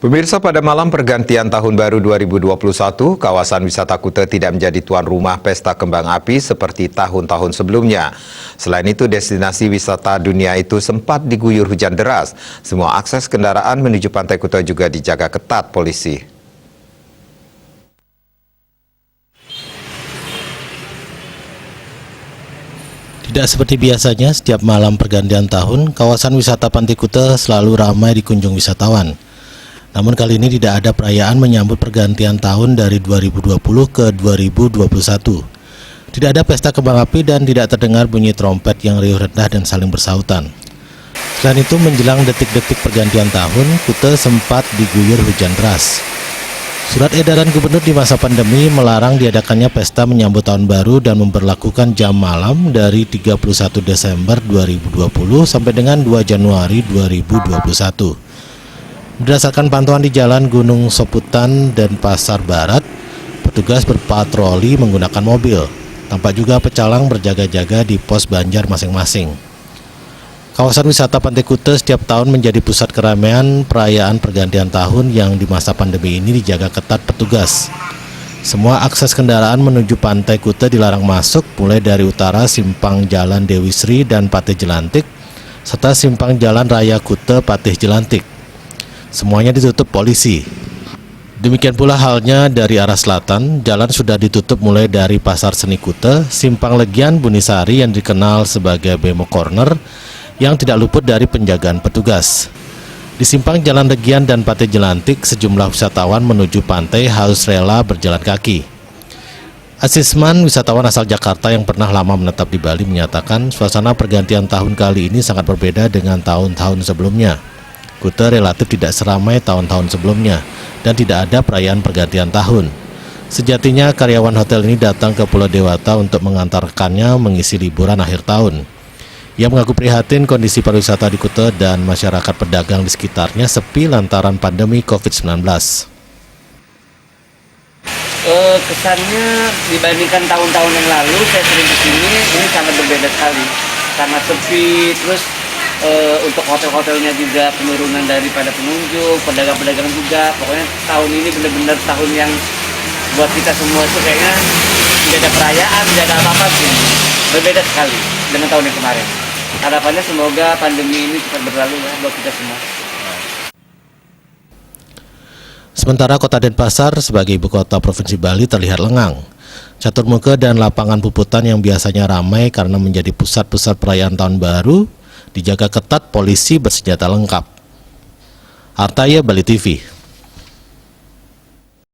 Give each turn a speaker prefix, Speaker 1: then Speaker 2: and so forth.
Speaker 1: Pemirsa, pada malam pergantian Tahun Baru 2021, kawasan wisata Kuta tidak menjadi tuan rumah pesta kembang api seperti tahun-tahun sebelumnya. Selain itu, destinasi wisata dunia itu sempat diguyur hujan deras. Semua akses kendaraan menuju Pantai Kuta juga dijaga ketat polisi.
Speaker 2: Tidak seperti biasanya, setiap malam pergantian tahun, kawasan wisata Pantai Kuta selalu ramai dikunjung wisatawan. Namun kali ini tidak ada perayaan menyambut pergantian tahun dari 2020 ke 2021. Tidak ada pesta kembang api dan tidak terdengar bunyi trompet yang riuh rendah dan saling bersautan. Selain itu, menjelang detik-detik pergantian tahun, Kuta sempat diguyur hujan deras. Surat edaran gubernur di masa pandemi melarang diadakannya pesta menyambut tahun baru dan memberlakukan jam malam dari 31 Desember 2020 sampai dengan 2 Januari 2021. Berdasarkan pantauan di Jalan Gunung Soputan dan Pasar Barat, petugas berpatroli menggunakan mobil. Tampak juga pecalang berjaga-jaga di pos banjar masing-masing. Kawasan wisata Pantai Kuta setiap tahun menjadi pusat keramaian perayaan pergantian tahun yang di masa pandemi ini dijaga ketat petugas. Semua akses kendaraan menuju Pantai Kuta dilarang masuk, mulai dari utara simpang Jalan Dewi Sri dan Patih Jelantik, serta simpang Jalan Raya Kuta Patih Jelantik. Semuanya ditutup polisi. Demikian pula halnya dari arah selatan, jalan sudah ditutup mulai dari Pasar Seni Kuta, Simpang Legian Bunisari yang dikenal sebagai Bemo Corner, yang tidak luput dari penjagaan petugas. Di Simpang Jalan Legian dan Patih Jelantik, sejumlah wisatawan menuju pantai harus rela berjalan kaki. Asisman, wisatawan asal Jakarta yang pernah lama menetap di Bali, menyatakan suasana pergantian tahun kali ini sangat berbeda dengan tahun-tahun sebelumnya. Kuta relatif tidak seramai tahun-tahun sebelumnya dan tidak ada perayaan pergantian tahun. Sejatinya karyawan hotel ini datang ke Pulau Dewata untuk mengantarkannya mengisi liburan akhir tahun. Ia mengaku prihatin kondisi pariwisata di Kuta dan masyarakat pedagang di sekitarnya sepi lantaran pandemi COVID-19.
Speaker 3: Kesannya dibandingkan tahun-tahun yang lalu saya sering kesini, ini sangat berbeda sekali. Sangat sepi, terus untuk hotel-hotelnya juga penurunan daripada pengunjung, pedagang-pedagang juga. Pokoknya tahun ini benar-benar tahun yang buat kita semua itu kayaknya tidak ada perayaan, tidak ada apa-apa sih. Berbeda sekali dengan tahun yang kemarin. Harapannya semoga pandemi ini cepat berlalu ya buat kita semua.
Speaker 2: Sementara Kota Denpasar sebagai ibu kota Provinsi Bali terlihat lengang. Caturmuka dan lapangan puputan yang biasanya ramai karena menjadi pusat-pusat perayaan tahun baru dijaga ketat polisi bersenjata lengkap. Artaya, Bali TV.